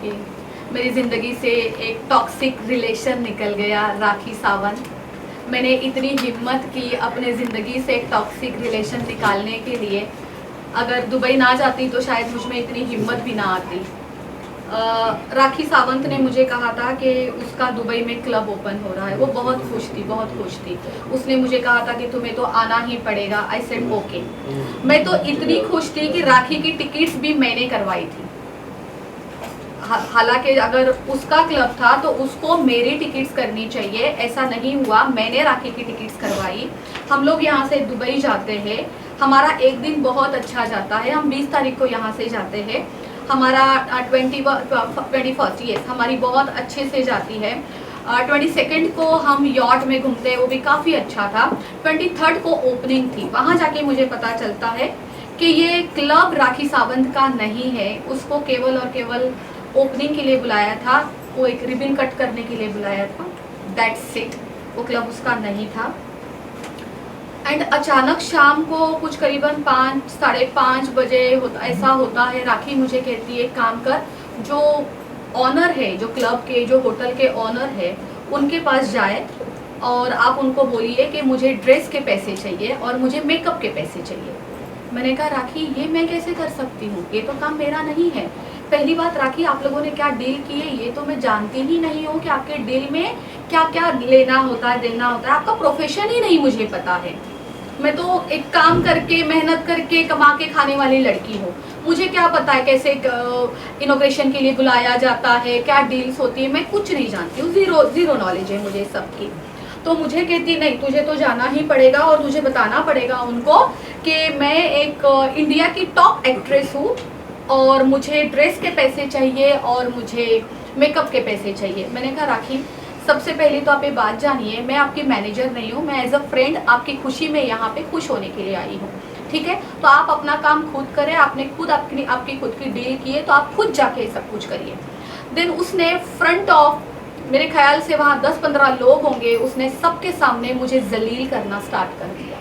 कि मेरी ज़िंदगी से एक टॉक्सिक रिलेशन निकल गया, राखी सावंत। मैंने इतनी हिम्मत की अपने ज़िंदगी से एक टॉक्सिक रिलेशन निकालने के लिए। अगर दुबई ना जाती तो शायद मुझ में इतनी हिम्मत भी ना आती। राखी सावंत ने मुझे कहा था कि उसका दुबई में क्लब ओपन हो रहा है। वो बहुत खुश थी, बहुत खुश थी। उसने मुझे कहा था कि तुम्हें तो आना ही पड़ेगा। I said okay. मैं तो इतनी खुश थी कि राखी की टिकट्स भी मैंने करवाई थी। हालांकि अगर उसका क्लब था तो उसको मेरी टिकट्स करनी चाहिए, ऐसा नहीं हुआ। मैंने राखी की टिकट्स करवाई। हम लोग यहाँ से दुबई जाते हैं। हमारा एक दिन बहुत अच्छा जाता है। हम 20 तारीख को यहाँ से जाते हैं। हमारा 21st यस हमारी बहुत अच्छे से जाती है। 22nd को हम यॉट में घूमते हैं, वो भी काफ़ी अच्छा था। 23rd को ओपनिंग थी। वहाँ जाके मुझे पता चलता है कि ये क्लब राखी सावंत का नहीं है। उसको केवल और केवल ओपनिंग के लिए बुलाया था, वो एक रिबन कट करने के लिए बुलाया था। That's it. वो क्लब उसका नहीं था। एंड अचानक शाम को कुछ करीबन 5 साढ़े 5 बजे ऐसा होता है। राखी मुझे कहती है काम कर, जो ऑनर है, जो क्लब के, जो होटल के ऑनर है, उनके पास जाए और आप उनको बोलिए कि मुझे ड्रेस के पैसे चाहिए और मुझे मेकअप के पैसे चाहिए। मैंने कहा राखी ये मैं कैसे कर सकती हूँ, ये तो काम मेरा नहीं है। पहली बात राखी, आप लोगों ने क्या डील की है ये तो मैं जानती ही नहीं हूँ कि आपके डील में क्या क्या लेना होता है, देना होता है। आपका प्रोफेशन ही नहीं मुझे पता है। मैं तो एक काम करके, मेहनत करके, कमा के खाने वाली लड़की हूँ। मुझे क्या पता है कैसे इनॉग्रेशन के लिए बुलाया जाता है, क्या डील्स होती है, मैं कुछ नहीं जानती हूँ। ज़ीरो नॉलेज है मुझे सबकी। तो मुझे कहती नहीं, तुझे तो जाना ही पड़ेगा और तुझे बताना पड़ेगा उनको कि मैं एक इंडिया की टॉप एक्ट्रेस हूँ और मुझे ड्रेस के पैसे चाहिए और मुझे मेकअप के पैसे चाहिए। मैंने कहा राखी, सबसे पहले तो आप ये बात जानिए, मैं आपकी मैनेजर नहीं हूँ। मैं एज अ फ्रेंड आपकी खुशी में यहाँ पे खुश होने के लिए आई हूँ, ठीक है? तो आप अपना काम खुद करें। आपने खुद आपकी खुद की डील की है तो आप खुद जाके सब कुछ करिए। देन उसने फ्रंट ऑफ, मेरे ख्याल से वहाँ 10-15 लोग होंगे, उसने सबके सामने मुझे जलील करना स्टार्ट कर दिया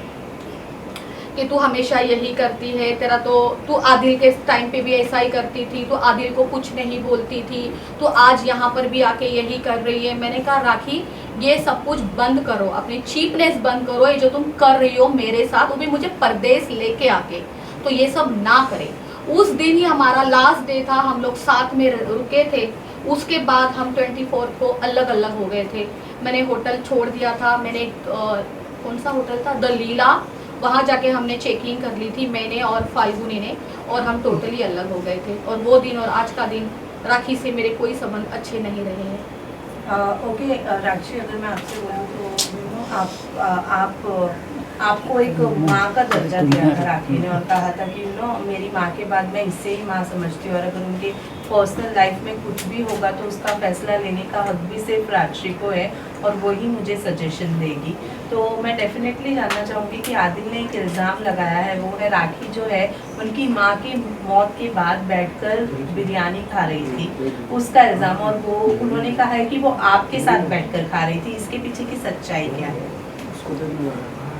कि तू हमेशा यही करती है, तेरा तो तू आदिल के टाइम पे भी ऐसा ही करती थी, तू आदिल को कुछ नहीं बोलती थी, तो आज यहाँ पर भी आके यही कर रही है। मैंने कहा राखी ये सब कुछ बंद करो, अपनी चीपनेस बंद करो। ये जो तुम कर रही हो मेरे साथ, वो भी मुझे परदेश लेके आके, तो ये सब ना करे। उस दिन ही हमारा लास्ट डे था, हम लोग साथ में रुके थे। उसके बाद हम 24 को अलग अलग हो गए थे। मैंने होटल छोड़ दिया था। मैंने कौन सा होटल था, द लीला, वहाँ जाके हमने चेकिंग कर ली थी, मैंने और फाल्गुनी ने, और हम टोटली अलग हो गए थे। और वो दिन और आज का दिन राखी से मेरे कोई संबंध अच्छे नहीं रहे हैं। ओके राक्षी, अगर मैं आपसे बोलूँ तो आपको एक माँ का दर्जा दिया था राखी ने और कहा था कि मेरी माँ के बाद मैं इससे ही माँ समझती हूँ और अगर उनके पर्सनल लाइफ में कुछ भी होगा तो उसका फैसला लेने का हक भी सिर्फ राक्षी को है और वही मुझे सजेशन देगी। तो मैं डेफिनेटली जानना चाहूँगी कि आदिल ने एक इल्ज़ाम लगाया है, वो है राखी जो है उनकी माँ की मौत के बाद बैठकर बिरयानी खा रही थी, उसका इल्ज़ाम, और वो उन्होंने कहा है कि वो आपके साथ बैठकर खा रही थी। इसके पीछे की सच्चाई क्या है?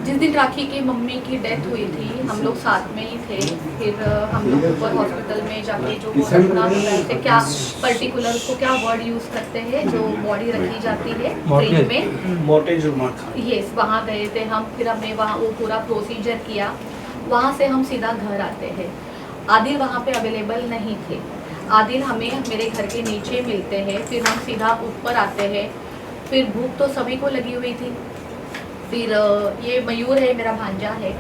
जिस दिन राखी की मम्मी की डेथ हुई थी हम लोग साथ में ही थे। फिर हम लोग ऊपर हॉस्पिटल में जाके जो वो रखना होता है, क्या पर्टिकुलर उसको क्या वर्ड यूज़ करते हैं, जो बॉडी रखी जाती है फ्रिज में, यस, वहाँ गए थे हम। फिर हमने वहाँ वो पूरा प्रोसीजर किया। वहाँ से हम सीधा घर आते हैं। आदिल वहाँ पे अवेलेबल नहीं थे। आदिल हमें मेरे घर के नीचे मिलते हैं, फिर हम सीधा ऊपर आते हैं। फिर भूख तो सभी को लगी हुई थी। फिर ये मयूर है, मेरा भांजा है,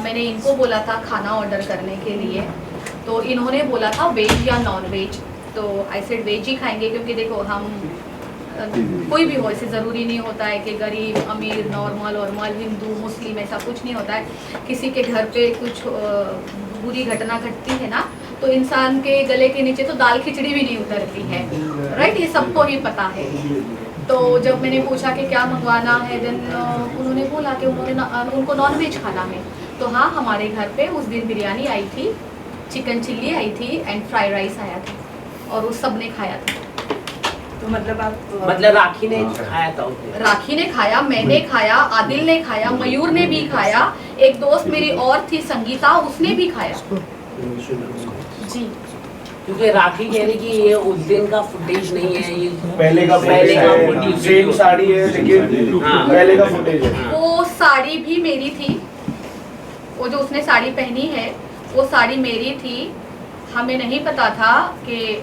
मैंने इनको बोला था खाना ऑर्डर करने के लिए, तो इन्होंने बोला था वेज या नॉन वेज। तो आई सेड वेज ही खाएंगे, क्योंकि देखो हम कोई भी हो, ऐसे ज़रूरी नहीं होता है कि गरीब अमीर नॉर्मल वॉर्मल हिंदू मुस्लिम, ऐसा कुछ नहीं होता है। किसी के घर पे कुछ बुरी घटना घटती है ना, तो इंसान के गले के नीचे तो दाल खिचड़ी भी नहीं उतरती है, राइट? ये सबको ही पता है। तो जब मैंने पूछा कि क्या मंगवाना है, देन उन्होंने बोला कि उनको नॉन वेज खाना है। तो हाँ, हमारे घर पे उस दिन बिरयानी आई थी, चिकन चिल्ली आई थी एंड फ्राइड राइस आया था और उस सब ने खाया था। तो मतलब राखी ने खाया था? राखी ने खाया, मैंने खाया, आदिल ने खाया, मयूर ने भी खाया, एक दोस्त मेरी और थी संगीता, उसने भी खाया जी। क्योंकि राखी कह रही कि ये उस दिन का फुटेज नहीं है, ये पहले का footage सेम साड़ी है लेकिन हाँ। पहले का फुटेज है। वो साड़ी भी मेरी थी, वो जो उसने साड़ी पहनी है वो साड़ी मेरी थी। हमें नहीं पता था कि